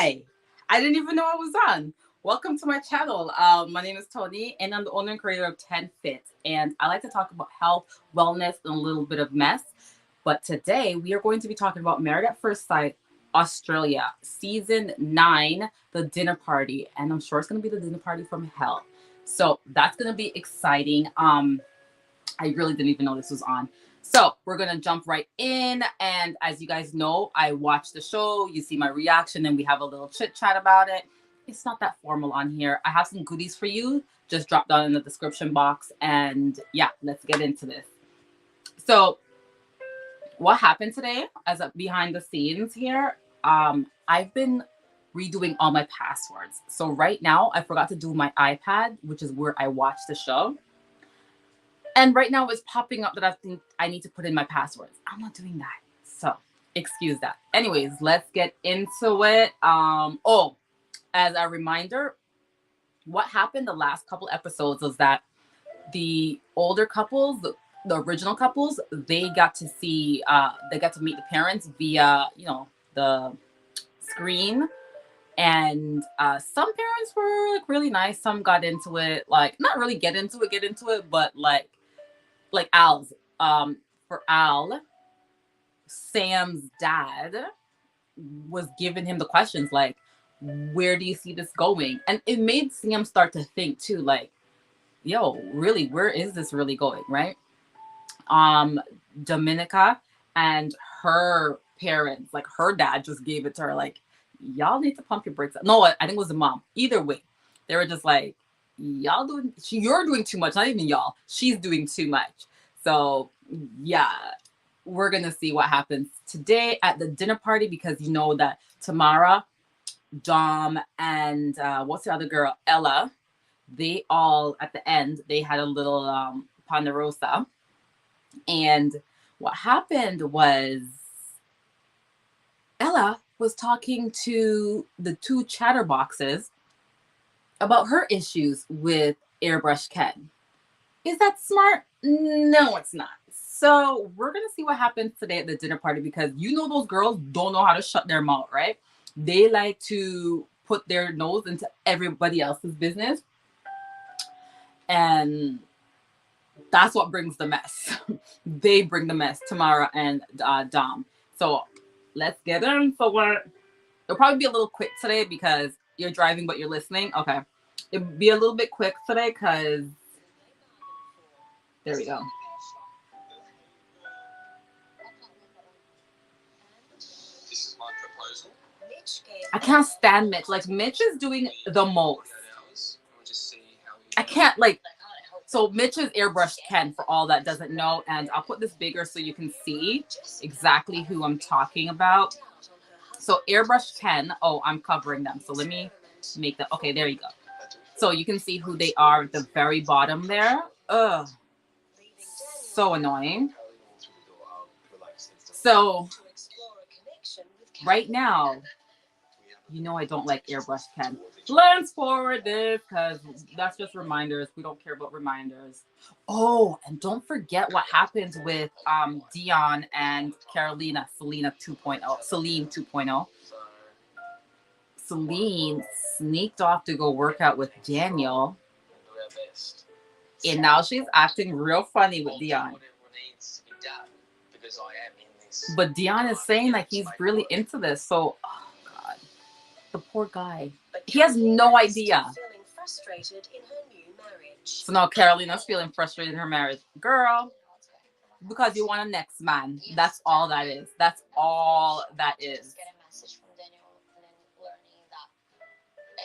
Hi, I didn't even know I was on. Welcome to my channel. My name is Tony, and I'm the owner and creator of 10 Fit. And I like to talk about health, wellness, and a little bit of mess. But today we are going to be talking about Married at First Sight, Australia, season 9, the dinner party. And I'm sure it's going to be the dinner party from hell. So that's going to be exciting. I really didn't even know this was on. So we're going to jump right in. And as you guys know, I watch the show. You see my reaction and we have a little chit chat about it. It's not that formal on here. I have some goodies for you. Just drop down in the description box. And yeah, let's get into this. So what happened today as a behind the scenes here, I've been redoing all my passwords. So right now I forgot to do my iPad, which is where I watch the show. And right now it's popping up that I think I need to put in my passwords. I'm not doing that. So excuse that. Anyways, let's get into it. Oh, as a reminder, what happened the last couple episodes was that the older couples, the original couples, they got to see, they got to meet the parents via, the screen. And some parents were like really nice. Some got into it, like not really get into it, but like Al's, for Al, Sam's dad was giving him the questions like, where do you see this going? And it made Sam start to think too, like, yo, really, where is this really going, right? Dominica and her parents, like her dad just gave it to her, like, y'all need to pump your brakes up. No, I think it was the mom. Either way, they were just like, you're doing too much. Not even y'all, she's doing too much. So yeah, we're gonna see what happens today at the dinner party, because you know that Tamara, Dom, and what's the other girl, Ella, they all at the end they had a little ponderosa. And what happened was Ella was talking to the two chatterboxes about her issues with Airbrush Ken. Is that smart? No, it's not. So we're going to see what happens today at the dinner party, because you know those girls don't know how to shut their mouth, right? They like to put their nose into everybody else's business. And that's what brings the mess. They bring the mess, Tamara and Dom. So let's get into it. It'll probably be a little quick today because you're driving, but you're listening. Okay. It'll be a little bit quick today because there we go. This is my proposal. I can't stand Mitch. Like, Mitch is doing the most. I can't, like, so Mitch is Airbrush Ken for all that doesn't know. And I'll put this bigger so you can see exactly who I'm talking about. So Airbrush Ken, oh, I'm covering them. So let me make that. Okay, there you go. So you can see who they are at the very bottom there. Ugh. So annoying. So right now, you know I don't like Airbrush Ken. Let's forward this because that's just reminders. We don't care about reminders. Oh, and don't forget what happens with Dion and Carolina, Celine 2.0. Celine sneaked off to go work out with Daniel. And now she's acting real funny with Dion. But Dion is saying like he's really into this. So, oh God, the poor guy. He has no idea. So now Carolina's feeling frustrated in her marriage. Girl, because you want a next man. That's all that is. That's all that is. Get a message from Daniel and then learning that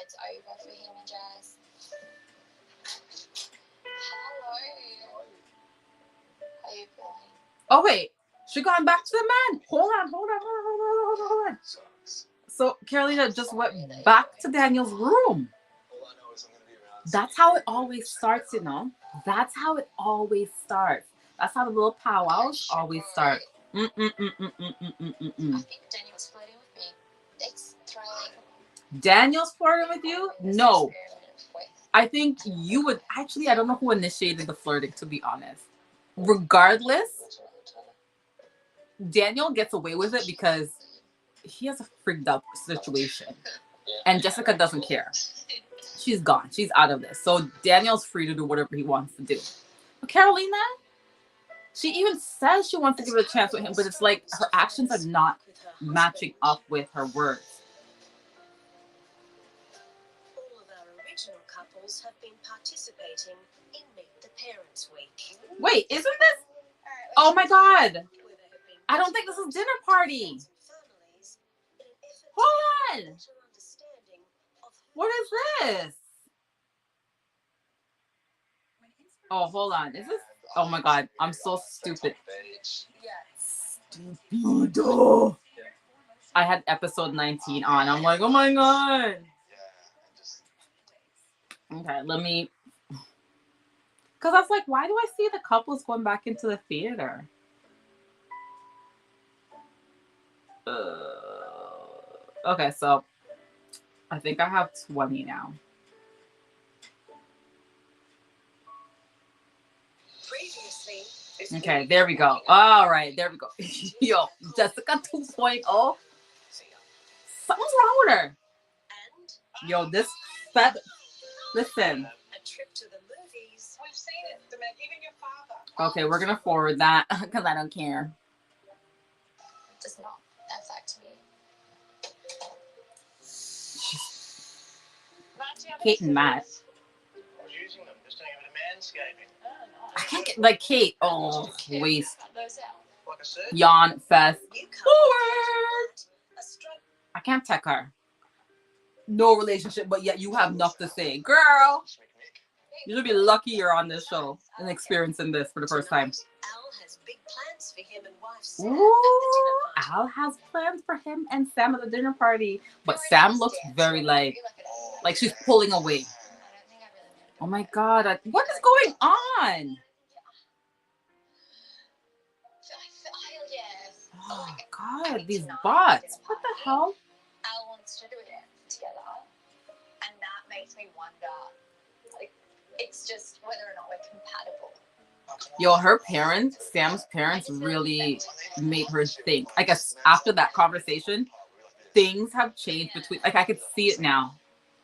it's over for him and Jazz. Hello. How are you feeling? Oh wait, she gone back to the man. Hold on. So Carolina just went back to Daniel's room. That's how it always starts, you know. That's how it always starts. That's how the little powwows always start. I think Daniel's flirting with me. It's thrilling. Daniel's flirting with you? No. I think you would actually. I don't know who initiated the flirting, to be honest. Regardless, Daniel gets away with it because he has a freaked out situation. And Jessica doesn't care. She's gone. She's out of this. So Daniel's free to do whatever he wants to do. But Carolina, she even says she wants to give it a chance with him, but it's like her actions are not matching up with her words. All of our original couples have been participating in Meet the Parents Week. Wait, isn't this? Oh my God. I don't think this is dinner party. Hold on. What is this? Oh, hold on. Is this? Oh my God. I'm so stupid. Stupid. I had episode 19 on. I'm like, oh my God. Okay, let me. Because I was like, why do I see the couples going back into the theater? Okay, so I think I have 20 now. Okay, there we go. All right, there we go. Yo, Jessica 2.0. Something's wrong with her. Yo, this fat. Listen. A trip to the movies. We've seen it. Even your father. Okay, we're gonna forward that because I don't care. Does not affect me. Kate and Matt. I was using them, just doing a bit of manscaping. I can't get like Kate. Oh, waste. Like I said. Yawn fest. You can't Forward. a struggle. I can't tech her. No relationship, but yet you have enough to say, girl. You should be lucky you're on this show and experiencing this for the first time. Al has big plans for him and wife Sam Ooh, at the dinner party. Al has plans for him and Sam at the dinner party, but Sam looks very like she's pulling away. Oh my God, what is going on? Oh God, these bots. What the hell? Al wants to do it together, and that makes me wonder, like, it's just whether or not we're compatible. Yo, her parents, Sam's parents, really made her think. I guess after that conversation, things have changed between. Like I could see it now.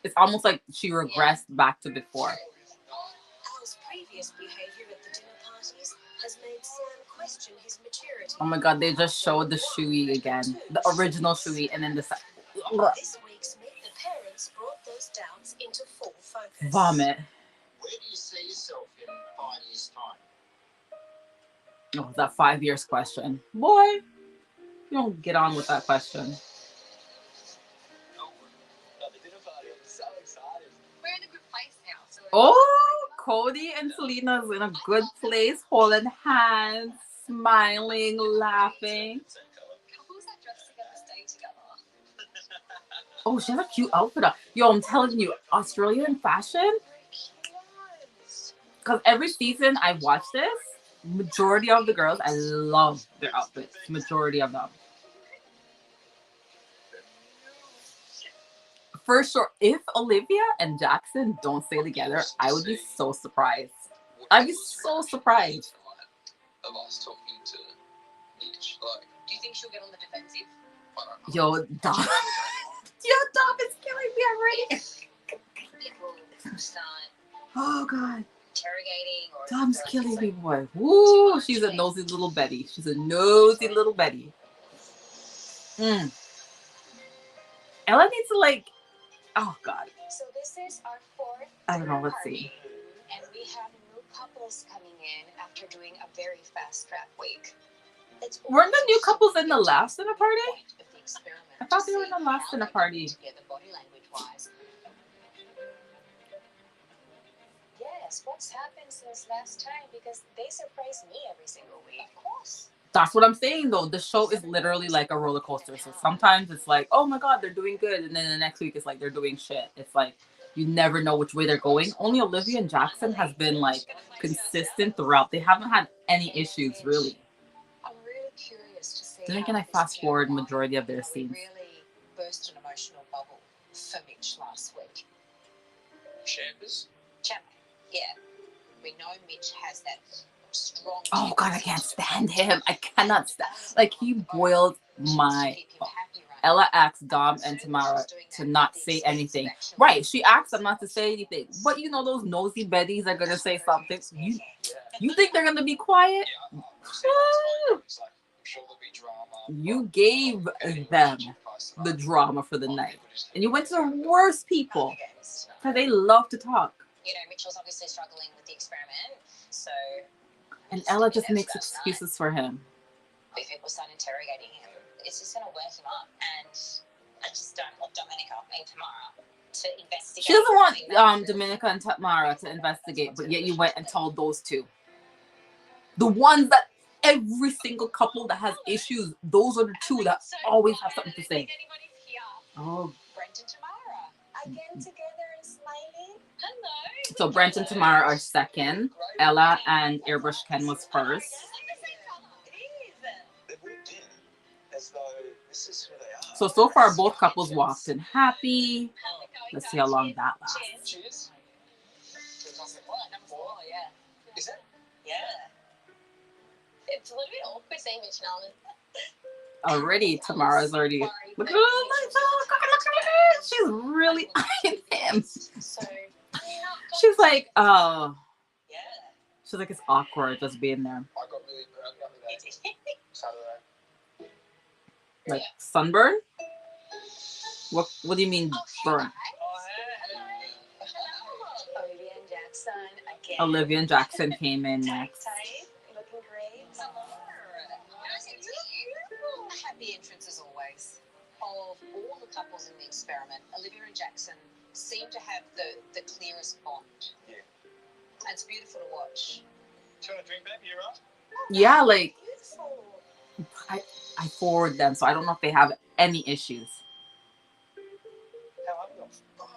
It's almost like she regressed back to before. Al's previous behavior at the dinner parties has made Sam question his maturity. Oh my God, they just showed the Shui again, the original Shui, and then the This week's Meet the Parents brought those doubts into full focus. vomit. Where do you see yourself in 5 years' time? Oh, that 5 years question. Boy, you don't get on with that question. The dinner party, I'm so excited. We're in a good place now. So Oh, Cody and Selena's in a good place, holding hands, smiling, laughing. couples that dress together stay together. Oh, she has a cute outfit on. Yo, I'm telling you, Australian fashion. Because every season I watch this, majority of the girls, I love their outfits. Majority of them. For sure, if Olivia and Jackson don't stay together, I would be so surprised. I'd be so surprised. Of us talking to each, like, Do you think she'll get on the defensive? I don't know. Yo, Dom. Yo, Dom is killing me already. People start Oh, God. interrogating or Dom's killing me, boy. Woo, she's a nosy little Betty. She's a nosy little Betty. Ella needs to, like, oh, God. So this is our fourth I don't know, let's party, see. and we have new couples coming in after doing a very fast track week. It's Weren't the new couples in the last dinner party? point of the experiment I thought to they were in the see last how dinner they party. come together body language wise. Yes, what's happened since last time? Because they surprise me every single week. Of course. That's what I'm saying, though. The show is literally like a roller coaster. So sometimes it's like, oh my God, they're doing good. And then the next week it's like they're doing shit. It's like you never know which way they're going. Only Olivia and Jackson has been like consistent throughout. They haven't had any issues, really. I'm really curious to see. Then how again, I this fast forward came majority of along. their We scenes. really burst an emotional bubble for Mitch last week. Chambers? Champ, yeah. We know Mitch has that strong. Oh God, I can't stand him. I cannot stand. Like he boiled my. Ella asked Dom and Tamara to not say anything. Right, she asked them not to say anything. But you know those nosy Betties are gonna say something. You think they're gonna be quiet? Yeah, I'm sure there'll be drama. You gave them the drama for the night. And you went to the worst people. Because they love to talk. You know, Mitchell's obviously struggling with the experiment, so... And Ella just makes excuses for him. If people start interrogating him, it's just going to work him up. And I just don't want Dominica and Tamara to investigate. She doesn't want Dominica and Tamara to investigate, but yet you went and told those two. The ones that every single couple that has issues, those are the two that always have something to say. Oh. Brent and Tamara again together and smiling. Hello. So Brent and Tamara are second. Ella and Airbrush Ken was first. So far both couples walked in happy. Let's see how long that lasts. Cheers. Number 4, yeah. Is it? Yeah. It's a little bit awkward seeing Mitch and Alan. Already, Tamara's already. Look at her! Look at her! She's really eyeing him. She's like, oh. Yeah. She's like, it's awkward just being there. I got really burnt the other day. Saturday. Like sunburn? What do you mean burn? Olivia and Jackson again. Olivia and Jackson came in next. Looking great. A happy entrance as always. Of all the couples in the experiment, Olivia and Jackson seem to have the clearest bond. Yeah. And it's beautiful to watch. Do you want a drink, baby? You're right. Yeah, like Beautiful. I forward them, so I don't know if they have any issues. How are you?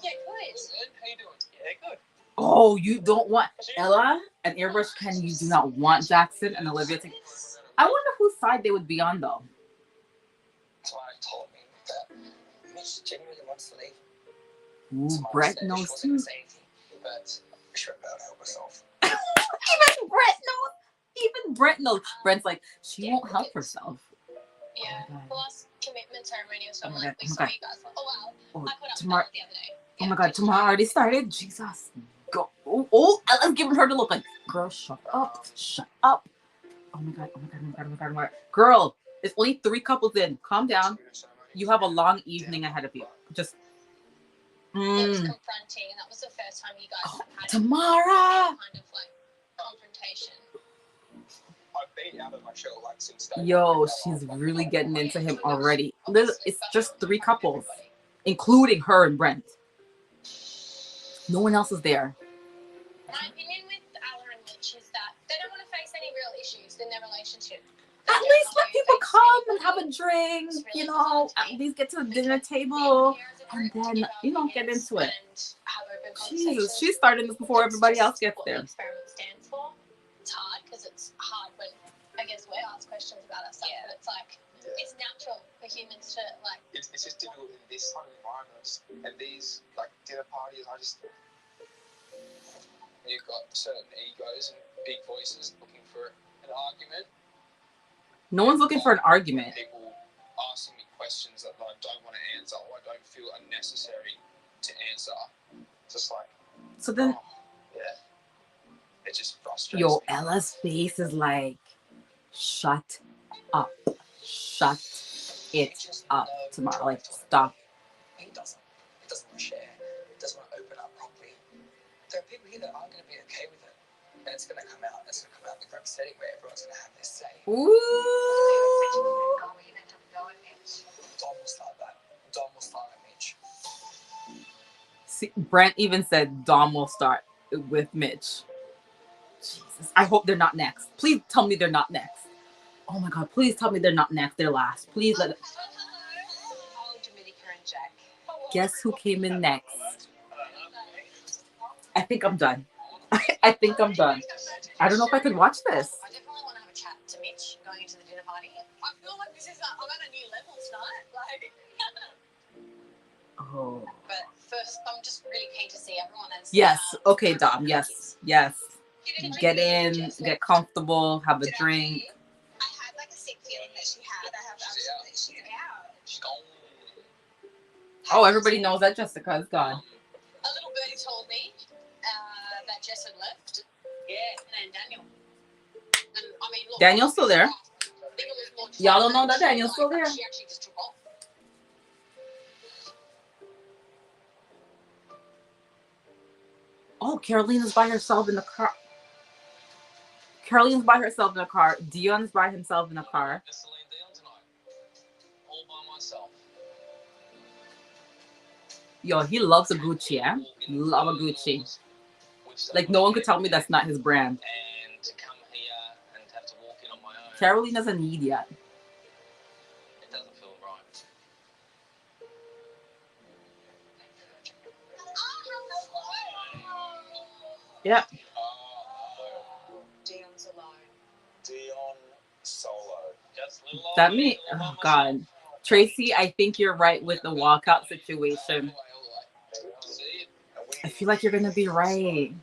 Yeah, good. Good. How you doing? Yeah, good. Oh, you don't want Ella and Airbrush Ken. You do not want Jackson and Olivia to. I wonder whose side they would be on though. Tamara told me that Mitch genuinely wants to leave. Ooh, Tamara Brett said knows she wasn't too. gonna say anything, but she won't be able to help herself. Even Brett knows. Even Brett knows. Brent's like, she won't help herself. Yeah. Oh my God. The last commitment ceremony or something Oh my like we God. saw you guys. Like, oh wow. Oh, I put up Tamara. the other day. Oh my God, Tamara already started. Jesus, go. Oh, Ella's giving her the look like, girl, shut up, shut up. Oh my God, oh my God, oh my God, oh my God, oh my God. Girl, it's only 3 couples in. Calm down. You have a long evening ahead of you. Just. It was confronting, and that was the first time you guys had Tamara. kind of like confrontation. I've been out of my shell like since day Yo, one. she's really getting into him already. It's just 3 couples, including her and Brent. No one else is there. My opinion with Ella and Mitch is that they don't want to face any real issues in their relationship. At least let people come and have a drink, you know, at least get to the dinner table and then, you know, get into it. Jesus, she's starting this before everybody else gets there. Experiment stands for. It's hard because it's hard when I guess we ask questions about ourselves. Yeah. But it's like it's natural for humans to like. It's just difficult in this kind of environment and these like dinner parties. You've got certain egos and big voices looking for an argument. No one's looking for an argument. People asking me questions that I don't want to answer or I don't feel unnecessary to answer. Just like. So then, yeah. It just frustrates yo, me. Ella's face is like, shut up. Shut it up tomorrow. Like, stop. He doesn't want to share. He doesn't want to open up properly. There are people here that aren't going to be okay with it. And it's going to come out. It's going to come out in the group setting where everyone's going to have their say. Ooh. Dom will start that. Dom will start that, Mitch. See, Brent even said Dom will start with Mitch. Jesus. I hope they're not next. Please tell me they're not next. Oh my God, please tell me they're not next. They're last. Please let it. Oh, Dominica and Jack. Guess who came in next? I think I'm done. I think I'm done. I don't know if I could watch this. I definitely want to have a chat to Mitch going into the dinner party. I feel like this is I'm at a new level tonight. Like. Oh. But first, I'm just really keen to see everyone. And Yes. Okay, Dom. Yes. Yes. Get in, get comfortable, have a drink. I had like a sick feeling that she had. I have absolutely. She's out. She's gone. Oh, everybody knows that Jessica is gone. A little birdie told me that Jess had left. Yeah, and Daniel. And I mean, look, Daniel's still there. I think it was more Y'all don't know trust that than Daniel's still there? She actually just took off. Oh, Carolina's by herself in the car. Caroline's by herself in the car. Dion's by himself in the car. Dion tonight. All by myself. Yo, he loves a Gucci, yeah? Love a Gucci. Like, no one could tell me that's not his brand. And to come here and have to walk in on my own. Caroline doesn't need yet. It doesn't feel right. Yep. Dion's alone. Dion solo. Just little That old me. me, all by Oh, myself. God. Tracy, I think you're right with the walkout situation. See? I feel like you're going to be right.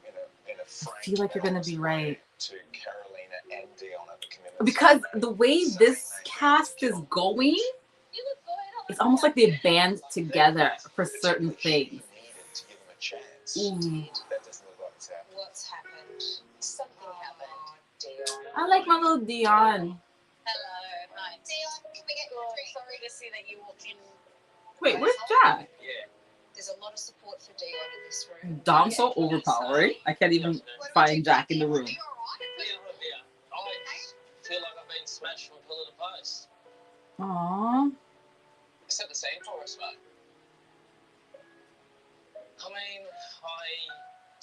I feel like you're going to be right. To Carolina and Dion at the community. Because the way this cast is going, it's almost like they band together for certain things. To give him a chance. Ooh. That doesn't look like it's happening. What's happened? Something happened. Dion. I like my little Dion. Hello. Hi. Dion, can we get your drink? Sorry to see that you walked in. Wait, where's Jack? Yeah. There's a lot of support for Dion in this room. Dom's so overpowering. I can't even find Jack in the room. Olivia, I feel like I've been smashed from pillar to post. Aww. Set the scene for us, mate. I mean,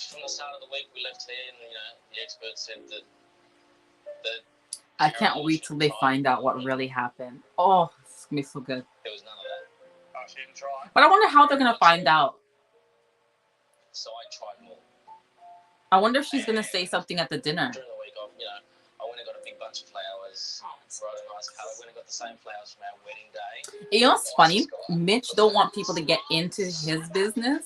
from the start of the week, we left here and, the experts said that I can't wait till they find out what really happened. Oh, it's gonna be so good. there was none of that. Oh, she didn't try. But I wonder how they're gonna find out. So I tried more. I wonder if she's gonna say something at the dinner. During the week, I went and got a big bunch of flowers. Rose colour. Went and got the same flowers from our wedding day. You know what's funny? Mitch don't want people to get into his business,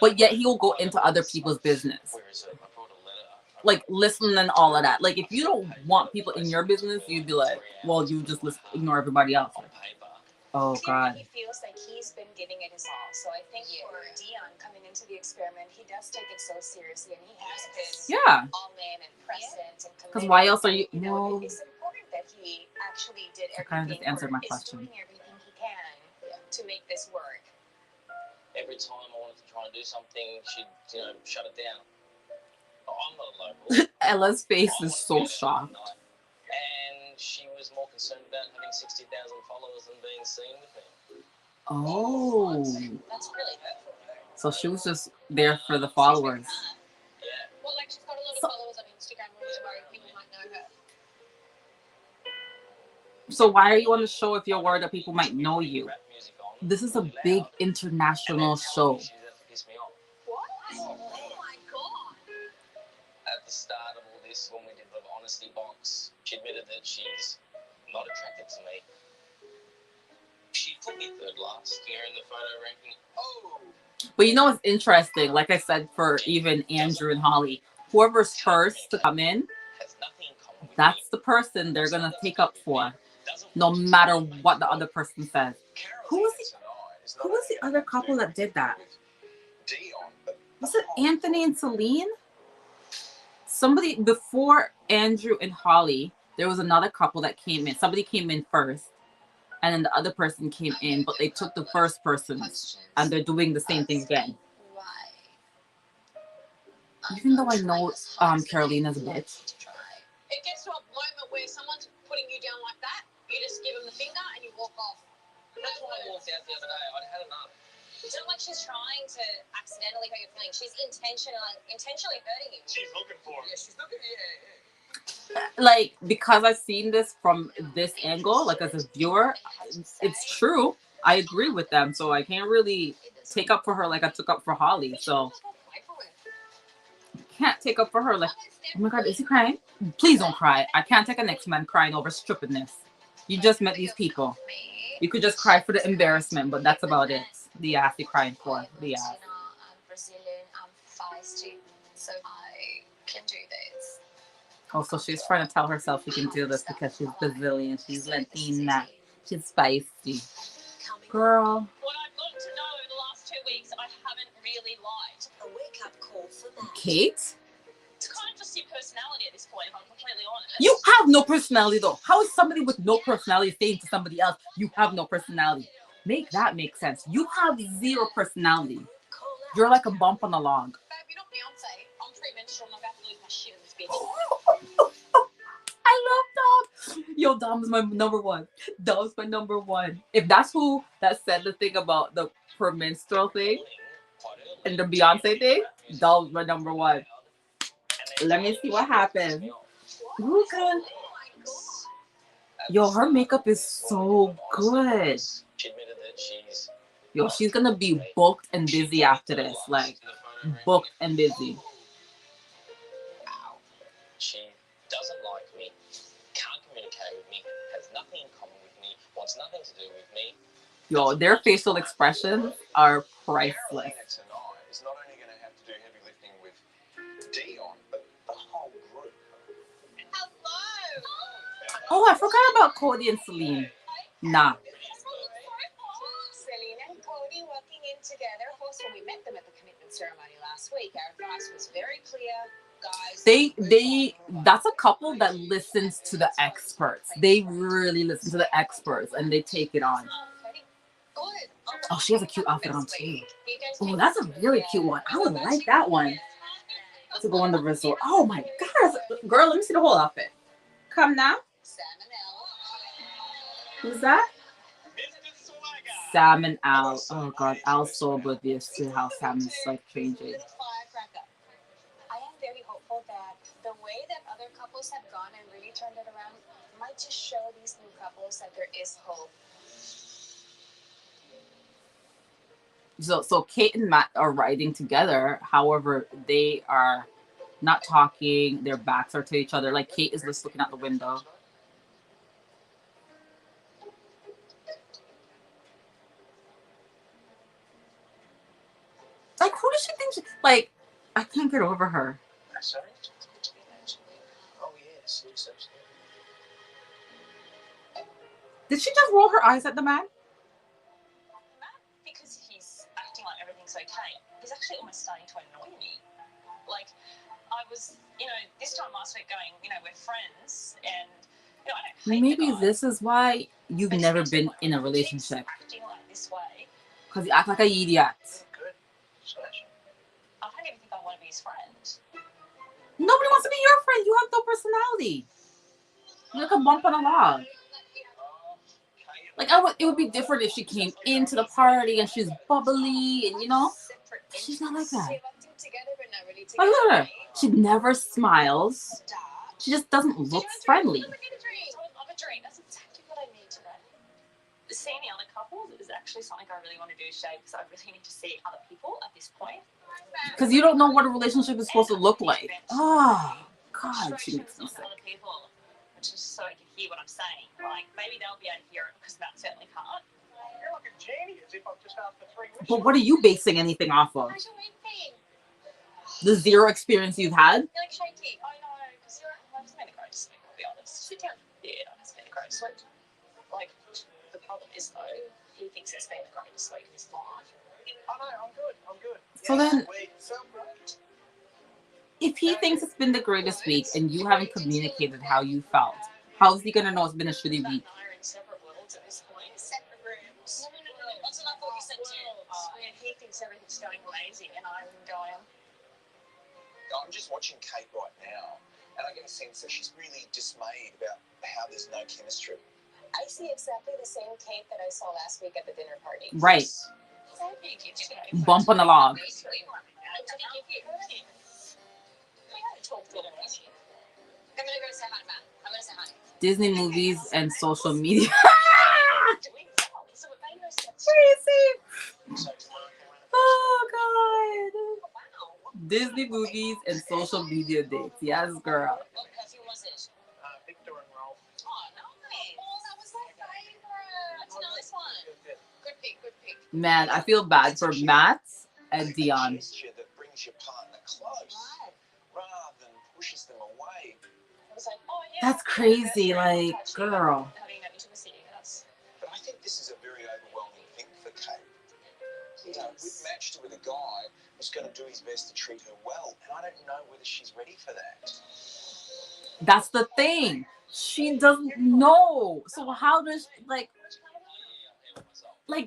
but yet he will go into other people's business. Where is it? I brought a letter. Like listen and all of that. Like if you don't want people in your business, you'd be like, well, you just ignore everybody else. On paper. Oh God. He feels like he's been giving it his all. So I think for Dion coming into the experiment, he does take it so seriously, and he has been Yeah. all in and present and committed. Because why else are you? You know, No. it's important that he actually did I everything. kind of just answered my is question. doing everything he can to make this work. Every time I wanted to try and do something, she'd, shut it down. Oh, I'm not a local. Ella's face I is wanna so be shocked. out at night. And she was more concerned about having 60,000 followers than being seen with me. Oh. That's really hurtful. So she was just there for the followers. Yeah. Well, like she's got a lot of So- followers on Instagram, and she's worried people might know her. So why are you on the show if you're worried that people might know you? Rap music on, This is a really big loud, international and then show. She's out to piss me off. What? Oh my god. At the start of all this, when we did the honesty box, she admitted that she's not attracted to me. She put me third last here in the photo ranking. Oh! But you know what's interesting? Like I said, for even Andrew and Holly, whoever's first to come in, Has nothing in common with that's me. the person they're gonna take up for, Doesn't no want to matter see me. what the other person says. Who was Carolina tonight is not Who was the only other couple that did that? Dion, but Was it Anthony and Celine? Somebody before Andrew and Holly, there was another couple that came in. Somebody came in first, and then the other person came in, but they took the first person, and they're doing the same thing again. Why? Even though I know Carolina's a bitch. It gets to a moment where someone's putting you down like that, you just give them the finger and you walk off. That's why I walked out the other day. I'd had enough. It's not like she's trying to accidentally hurt your feelings. She's intentionally hurting you. she's looking for Yeah, him. she's looking. Yeah. Like, because I've seen this from this angle, like as a viewer, it's true. I agree with them, so I can't really take up for her like I took up for Holly. So can't take up for her like, oh my God, is he crying? Please don't cry. I can't take a next man crying over stupidness. You just met these people. You could just cry for the embarrassment, but that's about it. The ass you're crying for. The ass. I'm Brazilian, I'm feisty, so I can do this. Oh, so she's trying to tell herself she can do this because she's Brazilian. She's Latina. She's spicy. Girl. What I've learned really liked. A wake-up call for that. Kate? It's kind of just your personality at this point, if I'm completely honest. You have no personality though. How is somebody with no personality saying to somebody else, you have no personality? Make that make sense. You have zero personality. You're like a bump on the log. Babe, you're not Beyonce. I'm premenstrual and I'm about to lose my shit in this bitch. I love Dom. Yo, Dom is my number one. Dom's my number one. If that's who that said the thing about the premenstrual thing and the Beyonce thing, Dom's my number one. Let me see what happens. Ooh, good. Yo, her makeup is so good. She admitted that she's Yo, she's gonna be booked and busy after this. Like, booked and busy. She doesn't like me, can't communicate with me, has nothing in common with me, wants nothing to do with me. Yo, their facial expressions are priceless. Tonight is not only going to have to do heavy lifting with Dion, but the whole group. Hello! Oh, I forgot about Cody and Celine. Nah. Celine and Cody working in together. Of course, when we met them at the commitment ceremony last week, our advice was very clear. Guys, That's a couple that listens to the experts. They really listen to the experts and they take it on. Oh, she has a cute outfit on too. Oh, that's a really cute one. I would like that one to go on the resort. Oh my gosh, girl, let me see the whole outfit. Come now. Who's that? Sam and Al. Oh god, Al's so oblivious to how Sam is like changing. I am very hopeful that the way that other couples have gone and really turned it around might just show these new couples that there is hope. So Kate and Matt are riding together. However, they are not talking. Their backs are to each other. Like Kate is just looking out the window. Like, who does she think she... Like, I can't get over her. Sorry? Oh, yes, yes, absolutely. Did she just roll her eyes at the man? Matt, because he's acting like everything's okay, he's actually almost starting to annoy me. Like, I was, this time last week going, we're friends, and, I don't hate Maybe the guy, this is why you've but never he's been like, in a he relationship. keeps acting like this way. Because you act like an idiot. Good. Smash. I don't even think I want to be his friend. Nobody wants to be your friend. You have no personality. You're like a bump on a log. Like, it would be different if she came into the party and she's bubbly and, she's not like that. Like, look at her. She never smiles. She just doesn't look friendly. I love a drink. That's exactly what I need today. Seeing the other couples is actually something I really want to do, Shay, because I really need to see other people at this point. Because you don't know what a relationship is supposed to look like. Oh, God, she makes me sick. Other people, which is so I can hear what I'm saying. Like, maybe they'll be able to hear it because Matt certainly can't. You're like a genie, as if I've just asked for 3 wishes. But what are you basing anything off of? How's your week been? The zero experience you've had? You're like shaky. I know, because I've just been a great sleep, I'll be honest. Sit down. Yeah, I've just been a great sleep. Like, the problem is, though, he thinks it's been the greatest sleep in his life. I know, I'm good. So then, We felt great. if he thinks it's been the greatest week and you haven't communicated how you felt, how's he gonna know it's been a shitty week? Are in separate worlds at this point. Separate rooms. No. That's what I thought you said too. And he thinks everything's going lazy, and I'm going. I'm just watching Kate right now, and I get a sense that she's really dismayed about how there's no chemistry. I see exactly the same Kate that I saw last week at the dinner party. Right. Bump on the log. I'm gonna go say hi to Matt. I'm gonna say hi. Disney movies and social media. Crazy. Oh, God. Disney movies and social media dates. Yes, girl. What perfume was it? Victor and Ralph. Oh, nice. Oh, that was my favorite. That's a nice one. Good pick, good pick. Man, I feel bad for Matt and Dion. A gesture that brings your partner close rather than pushes them away. I was like, oh, yeah. That's crazy. Like, girl. Having that intimacy, that's... But I think this is a very overwhelming thing for Kate. We've matched her with a guy Dom's going to do his best to treat her well, and I don't know whether she's ready for that. That's the thing. She doesn't know. So how does like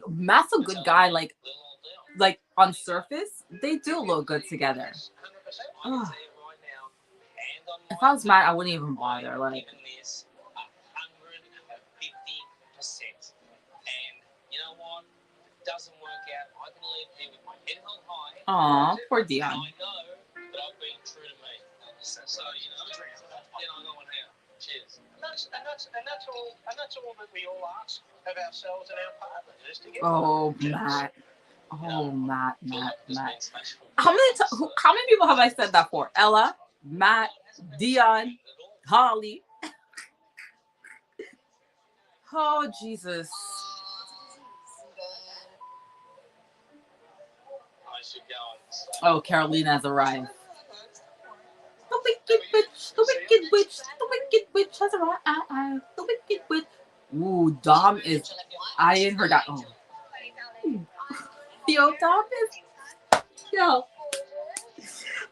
Matt's a good guy. Like on surface, they do look good together. Ugh. If I was Matt, I wouldn't even bother. Like, And you know what? If it doesn't work out, I can leave here with my head held high. aw, poor Dion. And I know that I've been true to me. So you know, I go on here. Cheers. And that's all that we all ask of ourselves and our partners is to get. Oh, Matt. Oh, Matt. How many people have I said that for? Ella, Matt, Dion, Holly. Oh, Jesus. I should go Oh, Carolina has arrived. The wicked witch, the wicked witch, the wicked witch has arrived. The wicked witch. Ooh, Dom is eyeing her down. Oh. Yo, Dom is. Yo.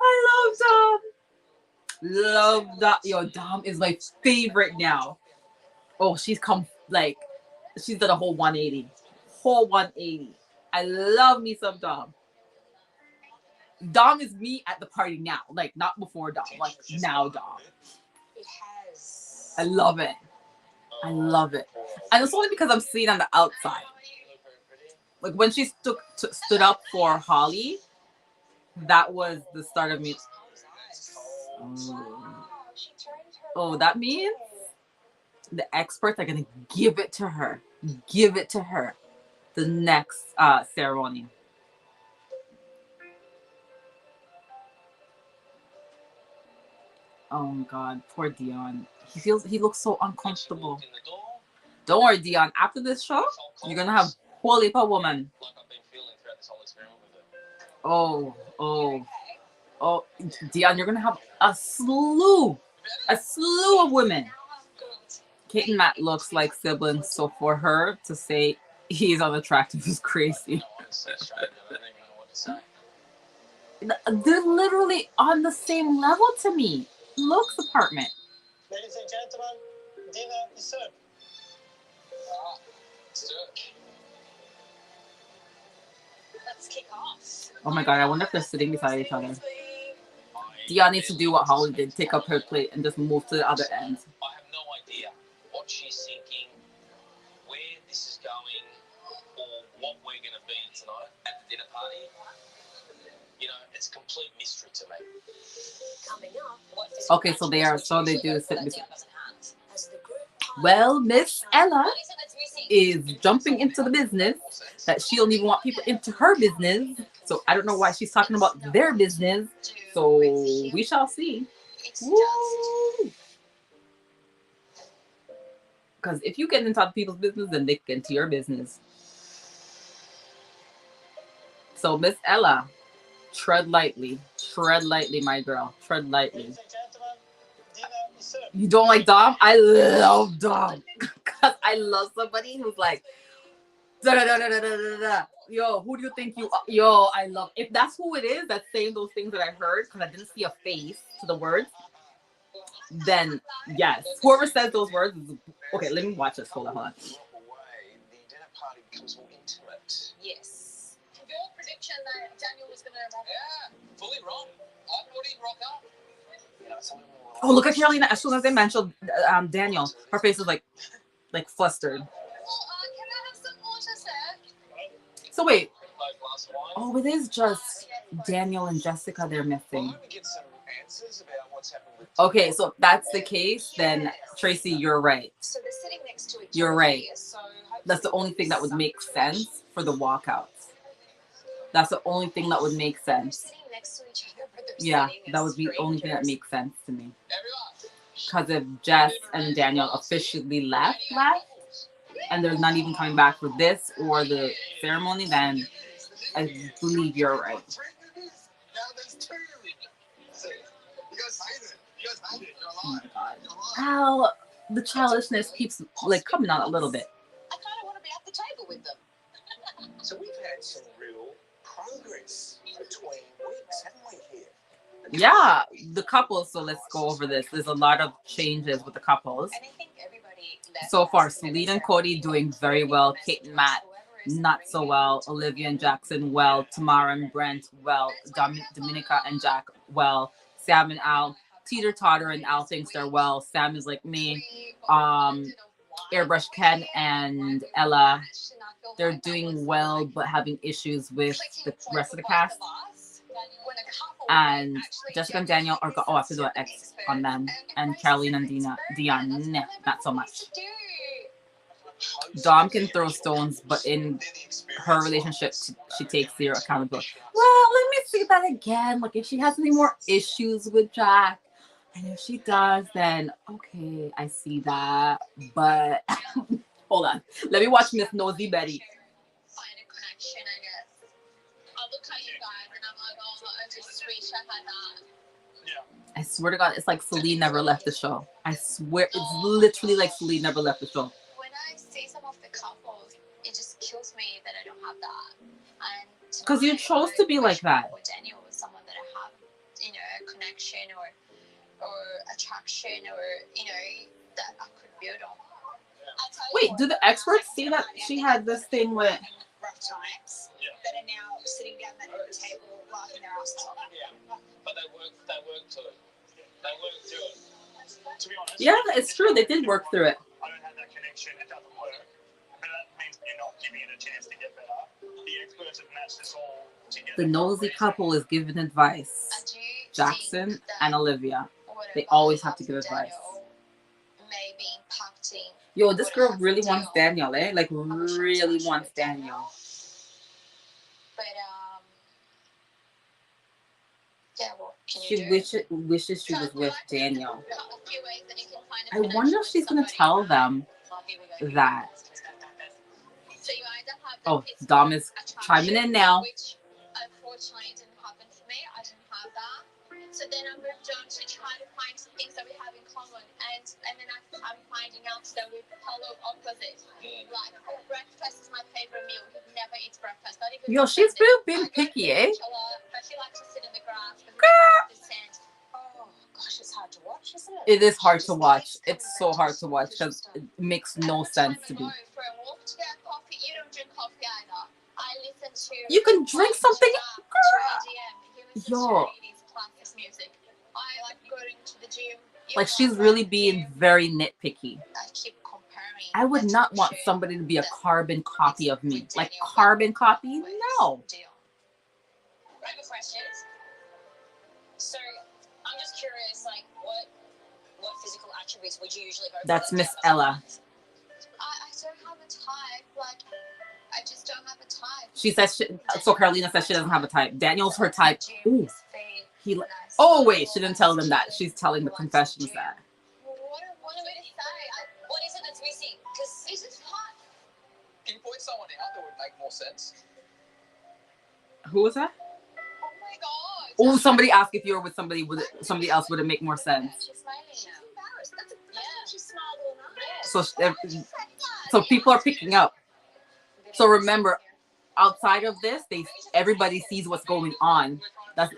I love Dom. Love Dom. Yo, Dom is my favorite now. Oh, she's come, like, she's done a whole 180. Whole 180. I love me some Dom. Dom is me at the party now. Like, not before Dom. Like, now Dom. It has. I love it. I love it. And it's only because I'm seeing on the outside. Like, when she stood up for Holly, that was the start of me. Oh, that means the experts are going to give it to her. Give it to her. The next ceremony. Oh my God, poor Dion. He looks so uncomfortable. Don't worry, Dion. After this show, you're gonna have whole heap of woman. Oh, Dion, you're gonna have a slew of women. Kate and Matt looks like siblings, so for her to say he's unattractive is crazy. They're literally on the same level to me. Looks apartment. Ladies and gentlemen, dinner is served. Let's kick off. Oh my God, I wonder if they're sitting beside each other. Dion needs to do what Holly did, take up her plate and just move to the other end. I have no idea what she's thinking, where this is going, or what we're going to be tonight at the dinner party. You know, it's a complete mystery to me. Coming up, what Okay, so they do sit beside. Well, Miss Ella is jumping into the business that she don't even want people into her business. So I don't know why she's talking about their business. So we shall see. Because if you get into other people's business, then they get into your business. So Miss Ella, tread lightly, my girl, tread lightly. You don't like Dom? I love Dom. Because I love somebody who's like, da, da, da, da, da, da, da. Yo, who do you think you are? Yo, I love. If that's who it is that's saying those things that I heard, because I didn't see a face to the words, then yes. Whoever says those words is, okay, let me watch this. Hold on. The dinner party becomes more intimate. Yes. Your prediction that Daniel was going to rock up? Yeah, fully wrong. I thought he'd rock up. You know, something more Oh, look at Carolina. As soon as they mentioned Daniel, her face was like flustered. Well, can I have some water, sir? So wait. Glass of wine. Oh, it is just Daniel and Jessica they're Well, missing. let me get some answers about what's happened with Okay, so if that's the case, then Tracy, you're right. So they're sitting next to each You're other right. here, so That's the only thing that would make sense for the walkouts. That's the only thing that would make they're sense. sitting next to each other, but they're Yeah, sitting that as would be the only thing that strangers. makes sense to me. Everyone. Because if Jess and Daniel officially left, and they're not even coming back for this or the ceremony, then I believe you're right. Now there's two. You guys hate it. Oh my God. How the childishness keeps coming out a little bit. I kind of want to be at the table with them. So we've had some real progress between Yeah, the couples. So let's go over this. There's a lot of changes with the couples. And I think everybody left So far, us with Selena and a Cody ceremony, doing like, very really well. good Kate and messages. Matt, Whoever is not so bringing well. it to Olivia and bring Jackson, well. Tamara and Brent, well. Dominica and Jack, well. Sam and Al, teeter totter, and Al thinks they're well. Sam is like me. Airbrush Ken and Ella, they're doing well, but having issues with the rest of the cast. And Jessica and Daniel are I have to do an X on them. And Caroline and Dion, nah, not so much. Dom can throw stones, but in her relationship, she takes zero accountability. Well, let me see that again. Like, if she has any more issues with Jack, and if she does, then okay, I see that. But hold on, let me watch Miss Nosy Betty. Find a connection, I guess. I'll look at you guys and I'm like, oh, I just wish I had that. I swear to God, it's like Celine never left the show. I swear, it's literally like Celine never left the show. When I see some of the couples, it just kills me that I don't have that. And because you chose to be like that. Daniel was someone that I have, you know, a connection or attraction or, you know, that I could build on. Wait, do the experts see that she had this thing with rough times that are now sitting down at the table laughing their asses off? Yeah, but they work to it. They work through it. To be honest, yeah, it's true. They did work through it. I don't have that connection. It doesn't work. But that means you're not giving it a chance to get better. The experts have matched this all together. The nosy couple is giving advice. Jackson and Olivia. They always have to give advice. Maybe impacting. Yo, this girl really wants Daniel, eh? Like, really wants Daniel. But, yeah, what can you She do? wishes she was with Daniel. A few ways that you can find a I wonder if she's going to tell them that. So you either have Oh, the Dom is attraction, chiming in now. which unfortunately didn't happen for me. I didn't have that. So then I moved on to try to find some things that we have in common, and then I'm finding out that we're polar opposites. Like, oh, breakfast is my favorite meal. He never eats breakfast. Not even Yo, she's really been picky, eh? But she likes to sit in the grass because the sand. Oh gosh, it's hard to watch, isn't it? It is hard to watch. It's so hard to watch because it makes no sense to me. For a walk to get coffee, you don't drink coffee either. I listen to. You can drink something, Yo. Yo. Music. I like going to the gym. Like, she's really being very nitpicky. I keep comparing. I would not want somebody to be a carbon copy of me. Like, carbon copy? No. I have a question. So, I'm just curious, like, what physical attributes would you usually go for? That's like, Miss Ella. I don't have a type. Like, I just don't have a type. She says, so Carolina says she doesn't have a type. Daniel's her type. Ooh. Oh, wait, she didn't tell them that. She's telling the confessions that. What am I to say? What is it that's missing? Because It's just hot. Can you point someone out that would make more sense? Who was that? Oh my god. Oh, somebody asked if you were with somebody else, would it make more sense? She's smiling now. She's embarrassed. That's she smiled all night. So people are picking up. So remember, outside of this, everybody sees what's going on.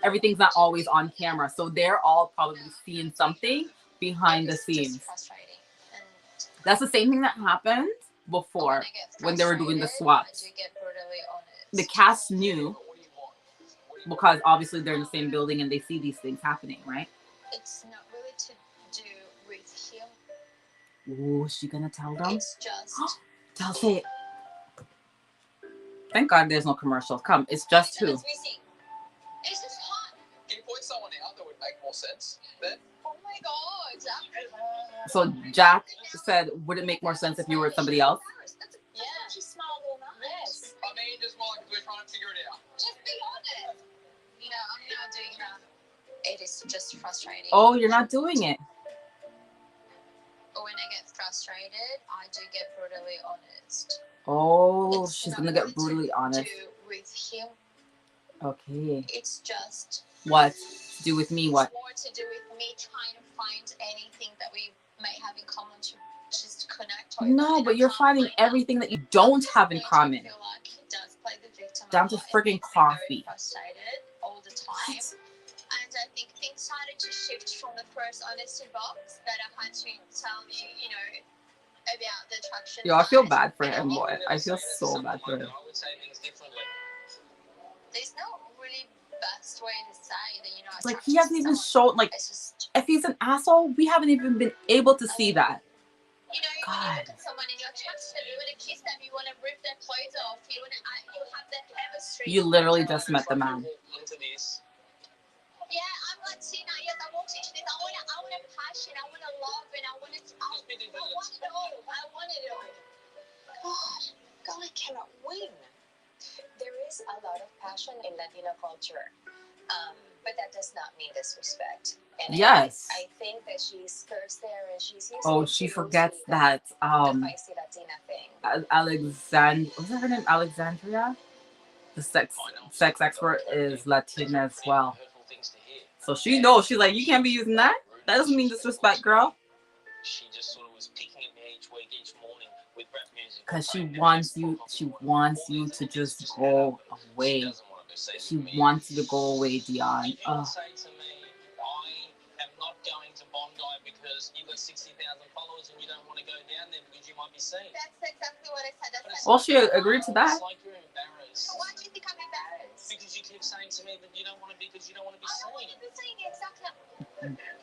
Everything's not always on camera. So they're all probably seeing something behind the scenes. That's the same thing that happened before when they were doing the swaps. The cast knew because obviously they're in the same building and they see these things happening, right? It's not really to do with him. Ooh, is she gonna tell them? It's just. Say it. Thank God there's no commercials. Come, it's just who? It's just hot. Can you point someone out that would make more sense then? Oh my god. So Jack said, would it make more sense if you were with somebody else? Yeah. She smiled all night. Yes. I mean, just more like we're trying to figure it out. Just be honest. No, I'm not doing that. It is just frustrating. Oh, you're not doing it. When I get frustrated, I do get brutally honest. Oh, It's she's not gonna get really brutally to honest. do with him. Okay. It's just. What? To do with me? What? It's more to do with me trying to find anything that we may have in common to just connect over. No, And but I you're can't finding find that. everything that you don't have in Makes me common. feel like he does play the victim a Down to lot. It friggin' makes me very coffee. frustrated all the time. And I think things started to shift from the first honesty box that I had to tell you, you know, about the attraction. Yo, I feel side. bad for And him, I boy. think I feel so bad for him. I would say things differently. there's no really best way to say that, you know, Like, he hasn't even shown, like, it's just, if he's an asshole, we haven't even been able to see that. you know, when you God. look at someone and you're attracted to them, you want to kiss them, you want to rip their clothes off, you want to, you have that chemistry. You literally just met the man. Into this. Yeah, I'm Latina. Yes, I walked into this. I want a passion. I want to love, and I want it. I want it all. I want it all. God, I cannot win. There is a lot of passion in Latino culture, but that does not mean disrespect. And Yes. I think that she's cursed there, and she's used Oh, to she to forgets the that feisty Latina thing. was that her name? Alexandria? The sex expert is Latina as well. So she knows. She's like, you can't be using that. That doesn't mean disrespect, girl. She just sort of was picking at me each week, each morning with rap music. Because she wants you to just go away. She wants you to go away, Dion. If you would say to me, I am not going to Bondi because you've got 60,000 followers and you don't want to go down there because you might be seen. That's exactly what I said. That's Well, she agreed to that. It's like you're embarrassed. So why do you think I'm embarrassed? Because you keep saying to me that you don't want to be because you don't want to be I don't want seen. to be saying exactly.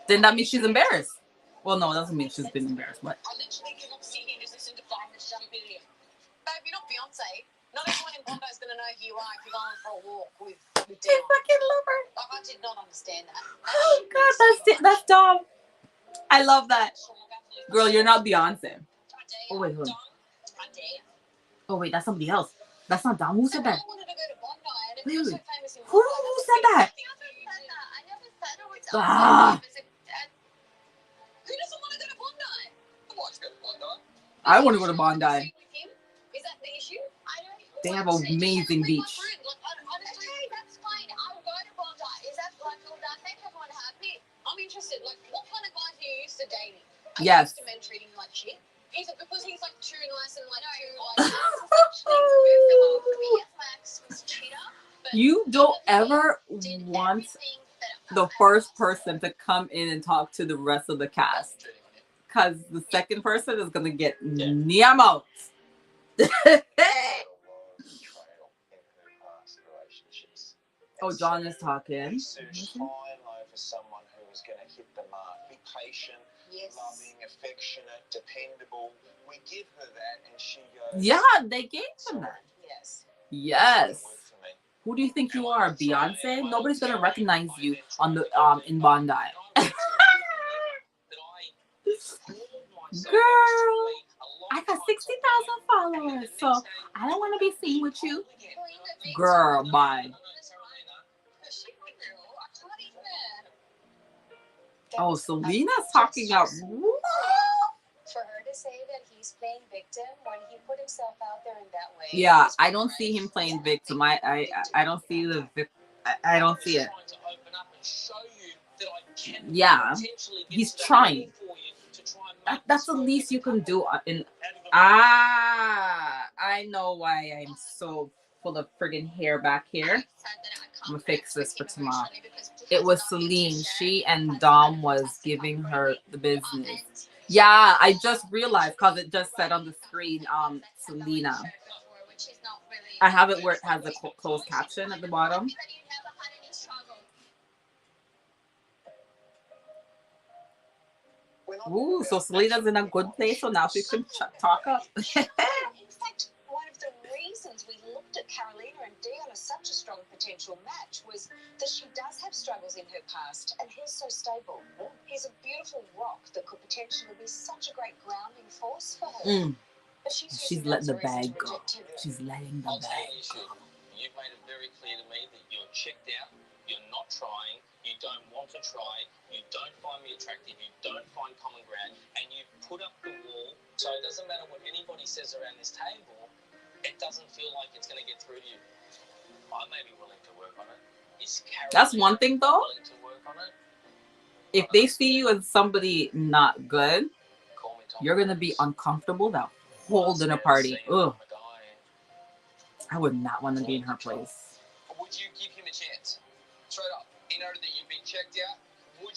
Then that means she's embarrassed. Well, no, it doesn't mean she's been embarrassed, but I literally cannot sit here and just listen to five minutes of video. Babe, you're not Beyonce. Not everyone in Bondi is going to know who you are if you're going for a walk with I Dion. fucking love her. Like, I did not understand that. Oh God, that's dumb. I love that. Girl, you're not Beyonce. Oh wait, hold on. I dare. Oh wait, that's somebody else. That's not Dom. Who said that? I wanted to go to Bondi, and if Wait, you're so wait. famous in Who Bondi, said that? I never said it was Ah. who doesn't want to go to Bondi? I want to go to Bondi. I want to go to Bondi. Is that the issue? They have an amazing beach. Okay, that's fine. I'll go to Bondi. Is that like, will that make everyone happy? I'm interested. Like, what kind of guys are you used to dating? Are Yes. you used to men treating you like shit? Is it because he's like too nice and like too This like? is actually moved along for me. Yes, my ex was a cheater. But You don't ever did want everything that the I first asked. person to come in and talk to the rest of the cast, because the second person is gonna get Niamo. Oh, John is talking. Search time over someone who is going to hit the mark. Be patient, Yes. loving, affectionate, dependable. We give her that, and she goes. Yeah, they gave him that. Yes. Yes. Work for me. Who do you think you are, Beyonce? Nobody's gonna recognize you on the in Bondi. Girl, I got 60,000 followers, so I don't want to be seen with you. Girl, bye. Oh, Selena's talking out. For her to say that he's playing victim when he put himself out there in that way. Yeah, I don't see him playing victim. I don't see the I don't see it. Yeah, he's trying. That's the least you can do. I know why I'm so full of friggin' hair back here. I'm gonna fix this for tomorrow. It was Celine. She and Dom was giving her the business. Yeah, I just realized because it just said on the screen, Selena. I have it where it has a closed caption at the bottom. Ooh, so Selena's in a good place, so now she can talk up. In fact, one of the reasons we looked at Carolina and Dion as such a strong potential match was that she does have struggles in her past, and he's so stable. He's a beautiful rock that could potentially be such a great grounding force for her. But She's letting the bag go. She's letting the I'll tell bag you, go. you've made it very clear to me that you're checked out, you're not trying, you don't want to try, you don't find me attractive, you don't find common ground, and you've put up the wall, so it doesn't matter what anybody says around this table, it doesn't feel like it's going to get through to you. I may be willing to work on it. Is Carolina That's one thing, though. willing to work on it? If they see you as somebody not good, Call me Tom you're gonna be Cruise. uncomfortable that whole dinner party. Ugh, I would not want to be in her place. Would you give him a chance? Straight up. He noted that you've been checked out.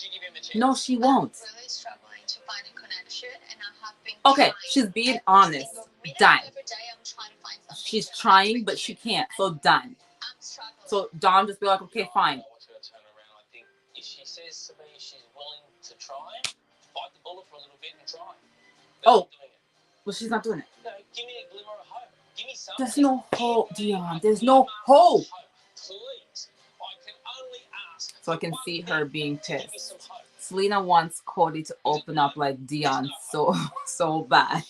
Would you give him a chance? No, she won't. I'm really struggling to find a connection, and I have been Okay, trying she's being every honest. single minute Done. of every day. I'm trying to find something She's to trying, but connect she with can't. you, So and done. I'm struggling. So Dom just be like, okay, fine. I want her to turn around. I think if she says to me she's willing to try, bite the bullet for a little bit and try. But Oh. I'm doing it. Well, she's not doing it. No, give me a glimmer of hope. Give me something. There's no hope, Give me Dion. a There's no glimmer of hope. Please. I can only ask. So I can one see thing her being to give me pissed. some hope. Selena wants Cody to open up like Dion so bad.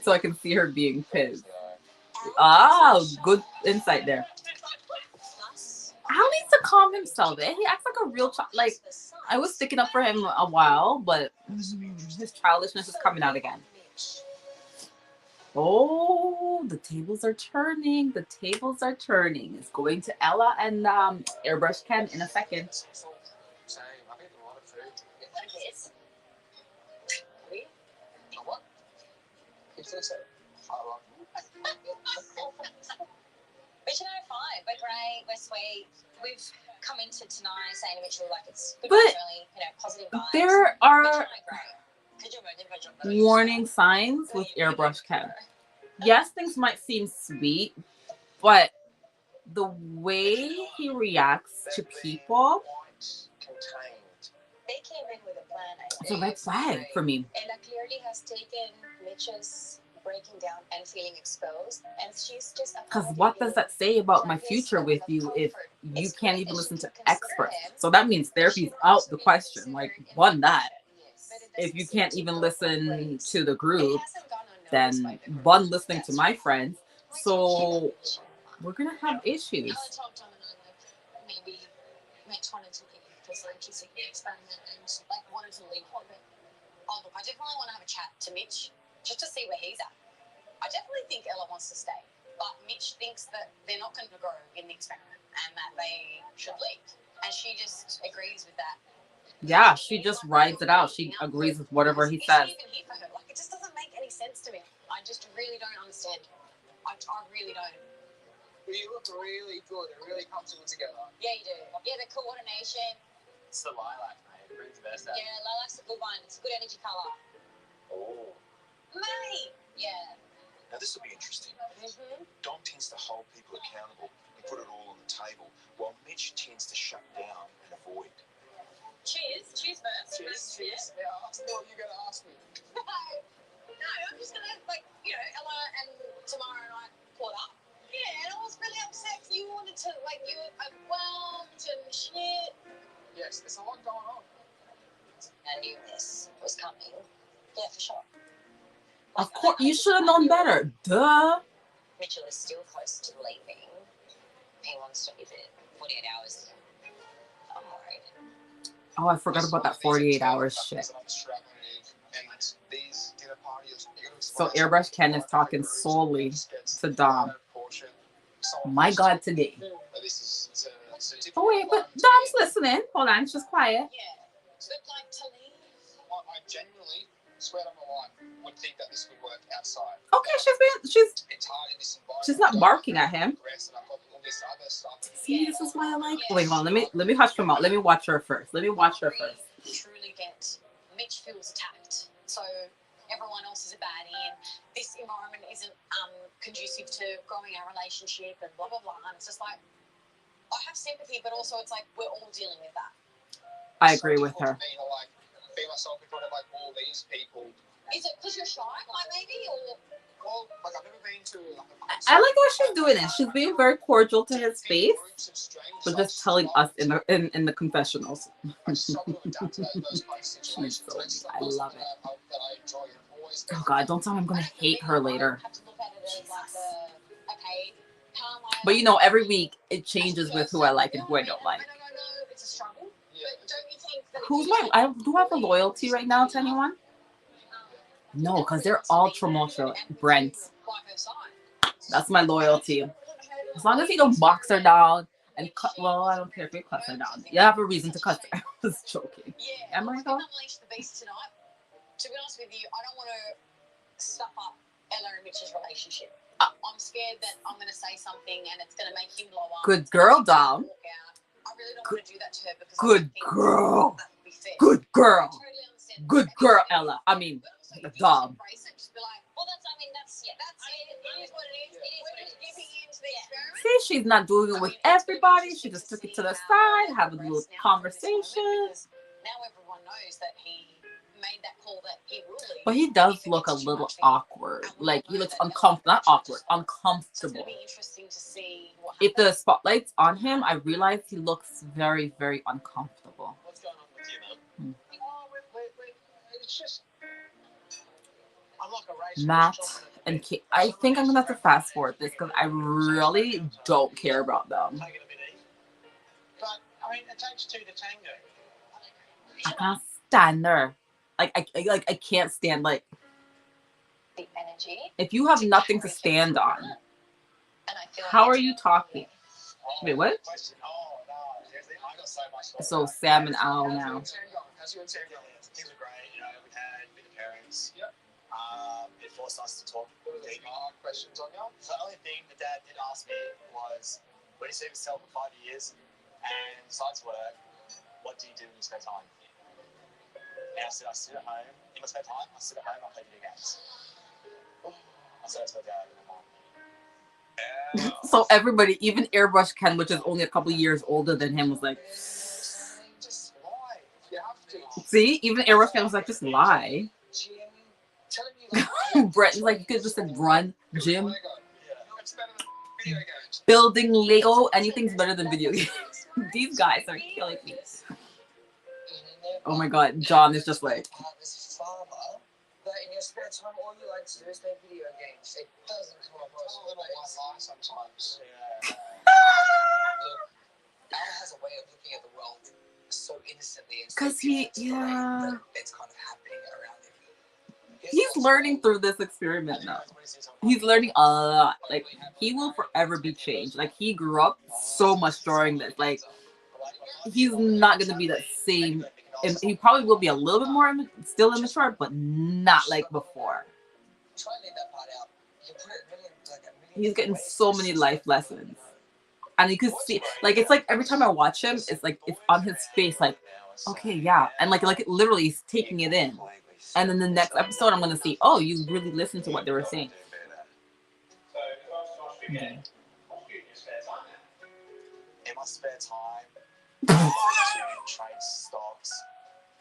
So I can see her being pissed. Ah, good insight there. Al needs to calm himself. Eh? He acts like a real child. Like, I was sticking up for him a while, but his childishness is coming out again. Oh, the tables are turning. The tables are turning. It's going to Ella and Airbrush Ken in a second. Same. I've eaten a lot of food. What? You think so? But you know, fine. We're great. We're sweet. We've come into tonight saying to Mitchell, like, it's good, But really, you know, positive vibes. there Mitch are and I are great. Could you imagine? warning signs with Airbrush Ken. Yes, things might seem sweet, but the way he reacts to people, They came in with a plan, I it's a think. red flag for me. Ella clearly has taken Mitch's breaking down and feeling exposed, and she's just Because what does that say about my future with you if you can't even listen to experts? So that means therapy's out the question. Like, one, that. If you can't even listen to the group, then one, listening to my friends. So we're going to have issues. Ella told Dom and I, like, maybe Mitch wanted to leave because, like, he's like, the experiment and, like, wanted to leave for a bit. Oh, look, I definitely want to have a chat to Mitch just to see where he's at. I definitely think Ella wants to stay, but Mitch thinks that they're not going to grow in the experiment and that they should leave. And she just agrees with that. Yeah, she just rides it out. She agrees with whatever he says. Is she even here for her? Like, it just doesn't make any sense to me. I just really don't understand. I really don't. Well, you look really good and really comfortable together. Yeah, you do. Yeah, the coordination. It's the lilac, mate. It brings the best out. Yeah, lilac's a good one. It's a good energy colour. Oh. Mate! Yeah. Now, this will be interesting. Mm-hmm. Dom tends to hold people accountable and put it all on the table, while Mitch tends to shut down and avoid. Cheers. Cheers first. Cheers. Yeah, ask me what you're going to ask me. No, I'm just going to, like, you know, Ella and Tamara and I caught up. Yeah, and I was really upset. You wanted to, like, you were overwhelmed and shit. Yes, there's a lot going on. I knew this was coming. Yeah, for sure. Of course, you should have known better. Duh. Mitchell is still close to leaving. He wants to leave it 48 hours. I'm worried. Oh, I forgot about that 48 hours shit. So Airbrush Ken is talking solely to Dom. My God, today. Oh wait, but Dom's listening. Hold on, it's just quiet. Yeah, but like to leave. I genuinely swear on my life would think that this would work outside. Okay, It's hard in this environment. she's not barking at him. And I've got all this other stuff. See, this is why I like. Wait, hold on. Let me hush him out. Let me watch her first. Truly get Mitch feels attacked. So everyone else is a baddie, and this environment isn't conducive to growing our relationship, and blah blah blah. And it's just like I have sympathy, but also it's like we're all dealing with that. I agree with her. Me to, like, be myself in front of, like, all these people. Is it because you're shy, like maybe, or? Well, like, I've never been to, like, I like how she's doing it. She's being very cordial to his face, but just telling us in the confessionals. I struggle to adapt to those kind of situations. So It's I not love something that I enjoy. And always Oh God, don't tell me I'm gonna hate her later. I have to look at it as like okay, how am I? But you know, every week it changes with who I like and who I don't like. I know it's a struggle, but don't you think that Who's my? I do have a loyalty right now to anyone? No, because they're all tumultuous. Brent. That's my loyalty. As long as he don't box her down and cut. Well, I don't care if he cuts her down. You have a reason to cut her. I was joking. Yeah, Am I though? Unleash the beast tonight. To be honest with you, I don't want to stuff up Ella and Mitch's relationship. I'm scared that I'm going to say something and it's going to make him blow up. Good girl, Dom. I really don't want to do that to her because Good girl. that would be fair. Good girl. I totally understand Good that. girl, Ella. I mean, But also, the if you dog. embrace it, just be like, Well, that's, I mean, that's, yeah. that's it. It is what it is. It is what it is. Giving into the experiment. See, she's not doing it with everybody. She just took it to the side, have a little conversation. Now everyone knows that he made that call that he will leave. But he does look a little awkward. Like, he looks uncomfortable. Not awkward, So it's uncomfortable. going to be interesting to see what If the happens. spotlight's on him, I realize he looks very, very uncomfortable. What's going on with you, man? It's just. I'm like a race. Matt and Kate. I think I'm gonna have to fast forward this because I really don't care about them. Take it a bit easy. But, I mean, it takes two to tango. I can't stand her. I can't stand, like, The energy. if you have nothing to stand on, And I feel how like are you talking? Wait, what? Question. Oh, no. Seriously, I got so much. So Sam and Al now. How's your team going? Things are great. You know, we had a bit of pairings. Yep. It forced us to talk deep questions on you. So the only thing the dad did ask me was, when you see yourself for 5 years and besides work, what do you do when you spare time? And I said, I sit at home. In my spare time, I sit at home, I play video games. I said, that's my dad and my mom. So everybody, even Airbrush Ken, which is only a couple years older than him, was like, Just lie. You have to. see? Even Airbrush Ken was like, just lie. Gym, telling you that. Brett is like, you could just said run, gym, Yeah. It's better than video games. building Lego, anything's better than video games. These guys are killing me. Oh my god, John is just like, As a farmer, that in your spare time, all you like to do is play video games. It doesn't come across It's a little white lie sometimes. Yeah. Look, Al has a way of looking at the world so innocently and so 'cause he- pure and yeah. that it's kind of happening around him. he's learning through this experiment now. He's learning a lot. Like, he will forever be changed. Like, he grew up so much during this. Like, he's not gonna be that same. And he probably will be a little bit more still immature, but not like before. Try and leave that part out. You put it really, like a million He's getting ways. so many life lessons. And you can see, like, it's like every time I watch him, it's like, it's on his face, like, okay, yeah. And like literally he's taking it in. And then the next episode, I'm going to see, oh, you really listened to what they were saying. Okay. In my spare time, I like to trade stocks.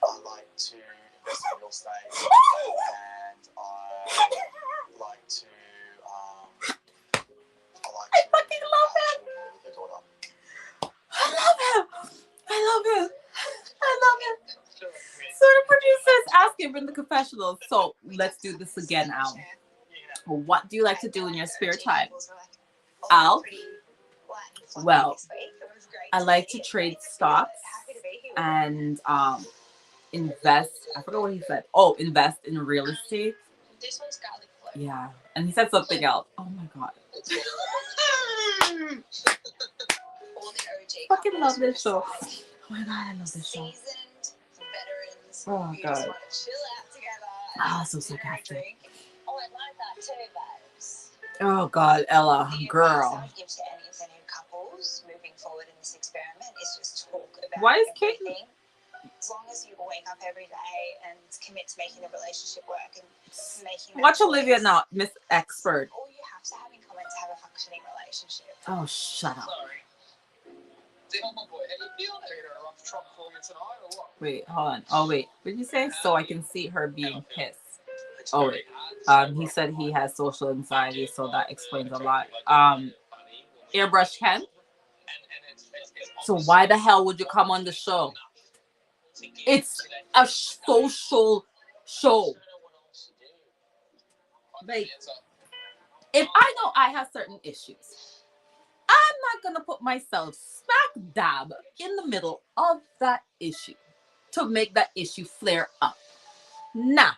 I like to invest in real estate, and I like to. I fucking love him. With your daughter. I love him. I love him. I love him. So the producers ask him in the confessional. So let's do this again, Al. What do you like to do in your spare time? Al? Well, I like to trade stocks and invest. I forgot what he said. Oh, invest in real estate. This one's garlic float. Yeah. And he said something else. Oh my god. All the OG Fucking couples love who this just show. like Oh my god, I love this show. seasoned veterans Oh, who just God. want to chill out together. Ah, and so dinner and sarcastic. drink. Oh, I like that too, babes. Oh god, Ella, The advice girl. I would give to any of the new couples moving forward in this experiment is just talk about Why is Kate- everything. As long as you wake up every day and commit to making the relationship work and making that Watch Olivia choice, now, Miss Expert. all you have to have in common to have a functioning relationship. Oh, shut up. Sorry. Oh, my boy, how you feeling? Are you a rough trot for you tonight or what? Wait, hold on. Oh, wait. What did you say? So I can see her being pissed. It's Oh, very wait. hard. He said he has social anxiety, so that explains a lot. Airbrush Ken? So why the hell would you come on the show? It's a social show. Like, if I know I have certain issues, I'm not gonna put myself smack dab in the middle of that issue to make that issue flare up. Nah.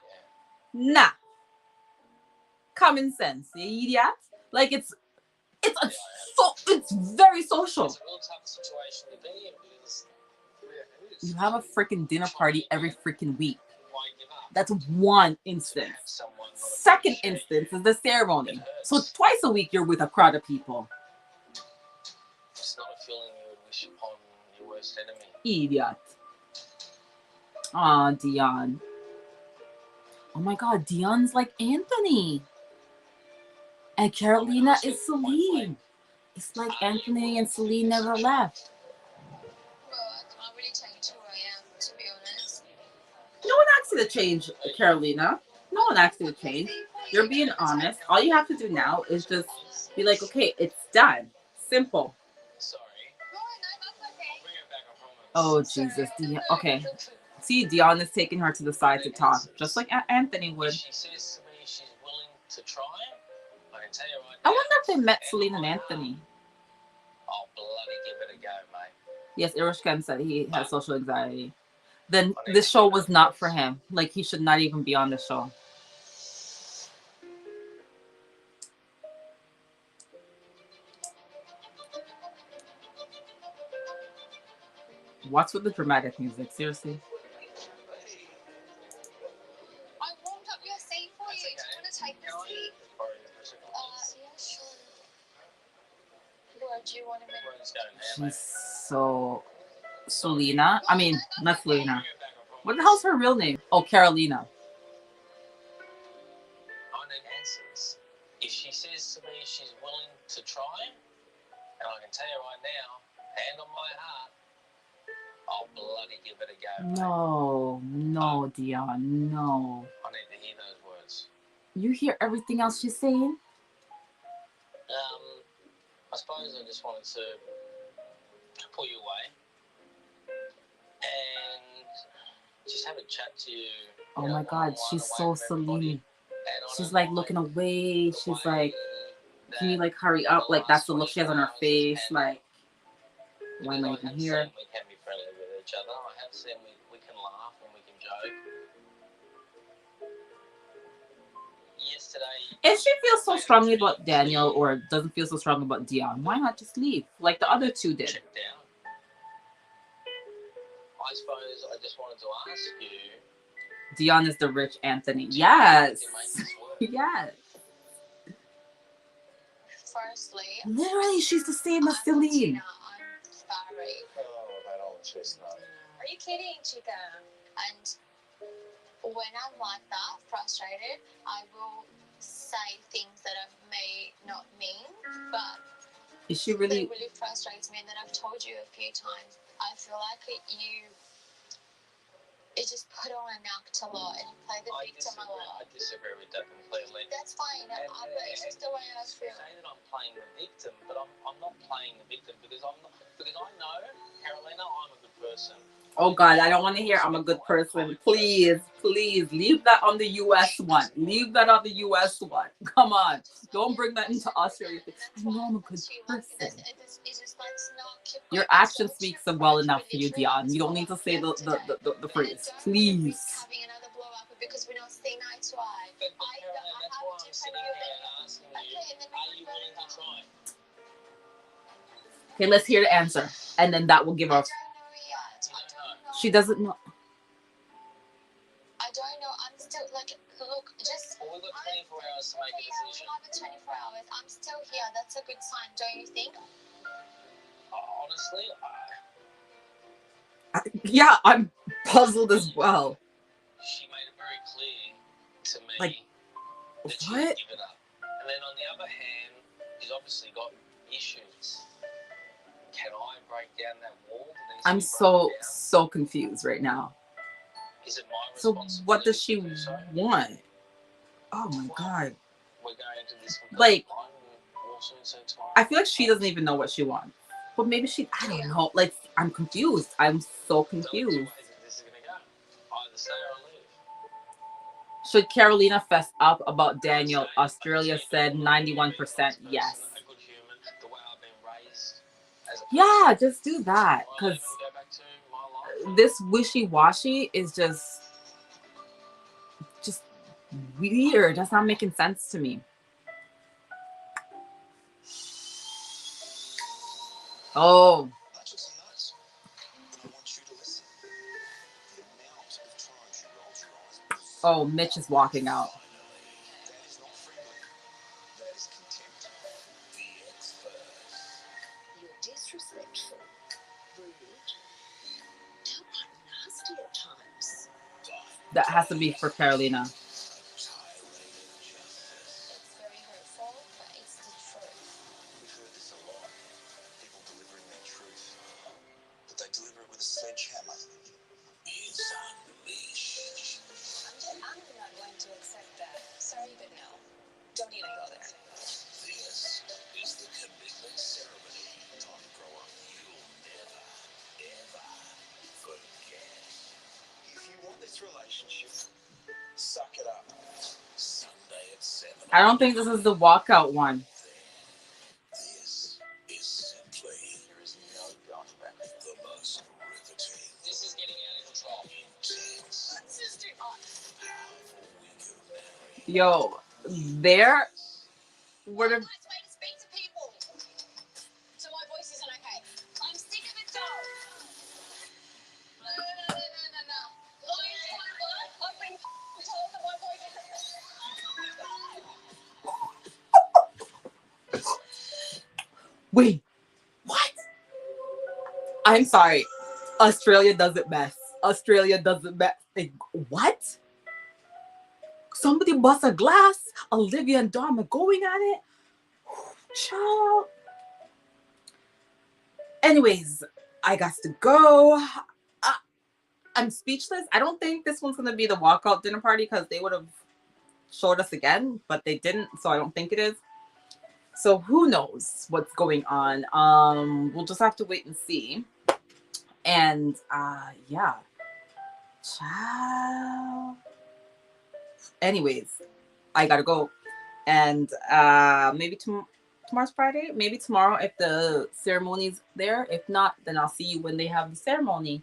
Common sense, you idiot. Like, it's very social. It's a real tough situation to be in because You have a freaking dinner party every freaking week. why give up? That's one To instance. have someone not Second appreciate instance you. is the ceremony. So twice a week you're with a crowd of people. It's not a feeling you would wish upon your worst enemy. Idiot. Aw, Dion. Oh my God, Dion's like Anthony. And Carolina is Celine. It's like Anthony and Celine never left. Well, I can't really change who I am, to be honest. No one asked you to change, Carolina. No one asked you to change. You're being honest. All you have to do now is just be like, okay, it's done. Simple. Sorry. No, that's okay. I'll bring it back, I promise. Oh, Jesus. Dion. Okay. See, Dion is taking her to the side to talk, just like Anthony would. If she says to me she's willing to try, I can tell you right I now. wonder if they met Celine and Anthony. I'll bloody give it a go, mate. Yes, Irushkan said he has social anxiety. Then this show was not for him. Like, he should not even be on the show. What's with the dramatic music? Seriously. I warmed up your seat for you. Do you want to take the seat? Yeah, sure. What do you want to make? She's so... Selena? I mean, not Selena. What the hell's her real name? Oh, Carolina. I need answers. If she says to me she's willing to try, and I can tell you right now, hand on my heart, I'll bloody give it a go. Mate. No, Dion, no. I need to hear those words. You hear everything else she's saying? I suppose I just wanted to pull you away and just have a chat to you. Oh my God, she's so Celine. She's like looking away. She's like, can you like hurry up? Like, that's the look she has on her face. Like, why am I even here? We can be friendly with each other. I have seen we can laugh and we can joke. Yesterday, If she feels so strongly about Daniel or doesn't feel so strong about Dion, why not just leave like the other two did? checked out. I suppose I just wanted to ask you. Dion is the rich Anthony. Yes. Yes. Firstly, Literally, she's the same as Celine. I'm sorry. Oh, that old chestnut. Are you kidding, chica? And when I'm like that, frustrated, I will say things that I may not mean, but Is she it really? really frustrates me. And then I've told you a few times, I feel like it just put on an act a lot and play the victim a lot. I disagree with that completely. That's fine. But it's just the way I feel. You say that I'm playing the victim, but I'm not playing the victim because I know, Carolina, I'm a good person. Oh God, I don't want to hear I'm a good person. Please, please leave that on the US one. Leave that on the US one. Come on. Don't bring that into Australia. I know I'm a good person. Your action speaks well enough for you, Dion. You don't need to say the phrase. Please. Having another blow up because we don't see eye to eye. But Carolina, that's why I'm sitting here and asking you, are you willing to try? Okay, let's hear the answer. And then that will give us. She doesn't know. I don't know. I'm still like, look, just. Well, we've got 24 hours to make a decision. We have 24 hours. I'm still here. That's a good sign, don't you think? Honestly, Yeah, I'm puzzled as well. she made it very clear to me Like, that she what? would give it up. And then on the other hand, she's obviously got issues. Can I break down that wall? that needs to I'm be broken down? so confused right now. Is it my So responsibility what does she to do so? want? Oh my God. We're going into this Like, blind and we'll soon see tomorrow. I feel like she doesn't even know what she wants. But maybe she, I don't know. Like, I'm confused. I'm so So there's two confused. ways that this is going to go. Either stay or leave. Should Carolina fess up about Daniel? Australia said 91% yes. A good human, the way I've been raised as a Yeah, person. just do that. I'll Because go back to my life. this wishy-washy is just weird. That's not making sense to me. Oh, I took some notes, and I want you to listen. The amount of times you rolled your eyes. oh, Mitch is walking out. That is not friendly. That is contempt. The expert. You're disrespectful, rude, downright nasty at times. That has to be for Carolina. It's very hurtful, but it's the truth. We've heard this a lot. People delivering their truth. But they deliver it with a sledgehammer. It's unleashed. I'm not going to accept that. Sorry, but no. Don't even go there. This is the commitment ceremony. Time to grow up. You'll never, ever forget. If you want this relationship, suck it up. Sunday at 7. I don't think this is the walkout one. This is simply, there is no going back. The most riveting. This is getting out of control. Intense. Let's just do art. Powerful week of memory. Yo, there were the Nice way to speak to people. So my voice isn't okay. I'm sick of it though. No. I've been told that my voice isn't wait, what? I'm sorry. Australia doesn't mess. Australia doesn't mess. Like, what? Somebody bust a glass. Olivia and Dom are going at it. Child. Anyways, I got to go. I'm speechless. I don't think this one's gonna be the walkout dinner party because they would have showed us again, but they didn't, so I don't think it is. So who knows what's going on? We'll just have to wait and see. And yeah. Ciao. Anyways, I gotta go. And maybe tomorrow's Friday. Maybe tomorrow if the ceremony's there. If not, then I'll see you when they have the ceremony.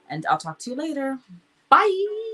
And I'll talk to you later. Bye.